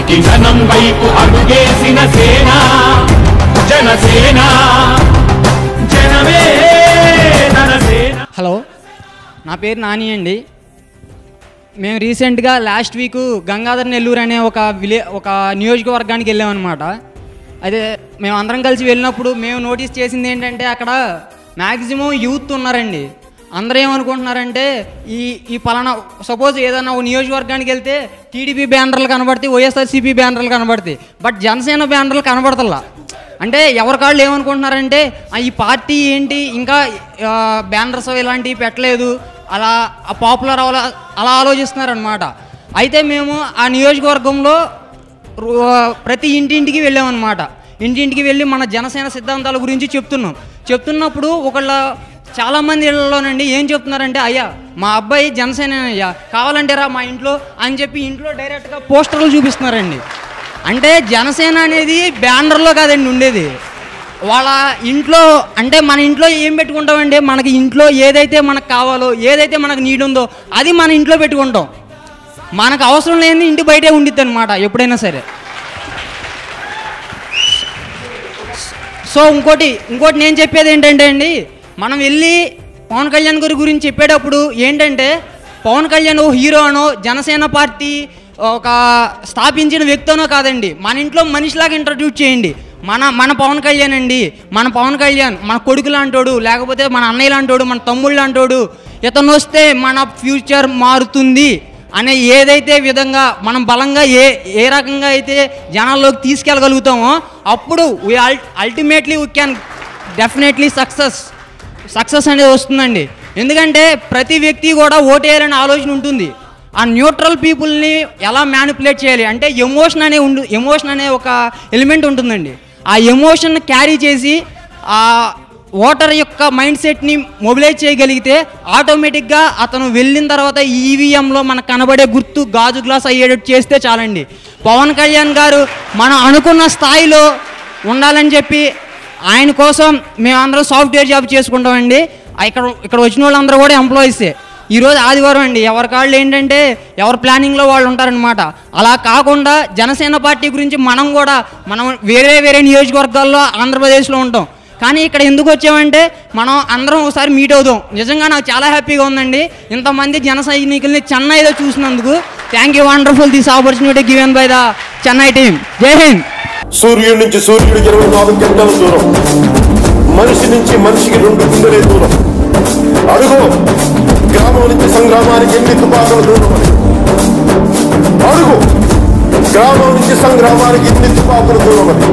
జాతికి జనం వైపు అడుగేసిన సేన జనసేన, జనమే జనసేన. హలో, నా పేరు నాని అండి. మేము రీసెంట్గా లాస్ట్ వీక్ గంగాధర్ నెల్లూరు అనే ఒక నియోజకవర్గానికి వెళ్ళామన్నమాట. అదే మేము అందరం కలిసి వెళ్ళినప్పుడు మేము నోటీస్ చేసింది ఏంటంటే అక్కడ మ్యాక్సిమం యూత్ ఉన్నారండి. అందరూ ఏమనుకుంటున్నారంటే ఈ పలానా సపోజ్ ఏదైనా ఒక నియోజకవర్గానికి వెళ్తే టీడీపీ బ్యానర్లు కనబడతాయి, వైఎస్ఆర్సీపీ బ్యానర్లు కనబడతాయి, బట్ జనసేన బ్యానర్లు కనబడతల్లా. అంటే ఎవరికాళ్ళు ఏమనుకుంటున్నారంటే ఈ పార్టీ ఏంటి ఇంకా బ్యానర్స్ ఇలాంటివి పెట్టలేదు, అలా పాపులర్ అలా ఆలోచిస్తున్నారనమాట. అయితే మేము ఆ నియోజకవర్గంలో ప్రతి ఇంటింటికి వెళ్ళామన్నమాట. ఇంటింటికి వెళ్ళి మన జనసేన సిద్ధాంతాల గురించి చెప్తున్నప్పుడు చాలామంది ఇళ్లలోనండి ఏం చెప్తున్నారంటే, అయ్యా మా అబ్బాయి జనసేన అయ్యా, కావాలంటే రా మా ఇంట్లో అని చెప్పి ఇంట్లో డైరెక్ట్గా పోస్టర్లు చూపిస్తున్నారండి. అంటే జనసేన అనేది బ్యానర్లో కాదండి ఉండేది, వాళ్ళ ఇంట్లో. అంటే మన ఇంట్లో ఏం పెట్టుకుంటామండి, మనకి ఇంట్లో ఏదైతే మనకు కావాలో, ఏదైతే మనకు నీడ్ ఉందో అది మన ఇంట్లో పెట్టుకుంటాం. మనకు అవసరం లేని ఇంటి బయటే ఉండిద్ది అనమాట ఎప్పుడైనా సరే. సో ఇంకోటి నేను చెప్పేది ఏంటంటే అండి, మనం వెళ్ళి పవన్ కళ్యాణ్ గారి గురించి చెప్పేటప్పుడు ఏంటంటే, పవన్ కళ్యాణ్ ఓ హీరో అనో జనసేన పార్టీ ఒక స్థాపించిన వ్యక్తినో కాదండి, మన ఇంట్లో మనిషిలాగా ఇంట్రడ్యూస్ చేయండి. మన పవన్ కళ్యాణ్ అండి, మన పవన్ కళ్యాణ్ మన కొడుకు లాంటోడు, లేకపోతే మన అన్నయ్య లాంటోడు, మన తమ్ముళ్ళు లాంటోడు, ఇతను వస్తే మన ఫ్యూచర్ మారుతుంది అనే ఏదైతే విధంగా మనం బలంగా ఏ రకంగా అయితే జనాల్లోకి తీసుకెళ్ళగలుగుతామో అప్పుడు ultimately we can definitely success అనేది వస్తుందండి. ఎందుకంటే ప్రతి వ్యక్తి కూడా ఓటేయాలనే ఆలోచన ఉంటుంది. ఆ న్యూట్రల్ పీపుల్ని ఎలా మ్యానిపులేట్ చేయాలి అంటే ఎమోషన్ అనే ఒక ఎలిమెంట్ ఉంటుందండి. ఆ ఎమోషన్ క్యారీ చేసి ఆ ఓటర్ యొక్క మైండ్ సెట్ని మొబిలైజ్ చేయగలిగితే ఆటోమేటిక్గా అతను వెళ్ళిన తర్వాత ఈవీఎంలో మనకు కనబడే గుర్తు గాజు గ్లాస్ అయ్యేటట్టు చేస్తే చాలండి. పవన్ కళ్యాణ్ గారు మనం అనుకున్న స్థాయిలో ఉండాలని చెప్పి ఆయన కోసం మేమందరం సాఫ్ట్వేర్ జాబ్ చేసుకుంటామండి. ఇక్కడ వచ్చిన వాళ్ళందరూ కూడా ఎంప్లాయీసే. ఈరోజు ఆదివారం అండి, ఎవరి కాళ్ళు ఏంటంటే ఎవరి ప్లానింగ్లో వాళ్ళు ఉంటారనమాట. అలా కాకుండా జనసేన పార్టీ గురించి మనం వేరే నియోజకవర్గాల్లో ఆంధ్రప్రదేశ్లో ఉంటాం, కానీ ఇక్కడ ఎందుకు వచ్చామంటే మనం అందరం ఒకసారి మీట్ అవుదాం. నిజంగా నాకు చాలా హ్యాపీగా ఉందండి ఇంతమంది జన సైనికుల్ని చెన్నైలో చూసినందుకు. Thank you wonderful this opportunity given by the Chennai team. జై హింద్. సూర్యుడి నుంచి సూర్యుడు 24 గంటల దూరం, మనిషి నుంచి మనిషికి 2 గుండెలే దూరం. అడుగు గ్రామం నుంచి సంగ్రామానికి ఎన్ని తుపాకుల దూరం అని. అడుగు గ్రామం నుంచి సంగ్రామానికి ఎన్ని తుపాకుల దూరం అని.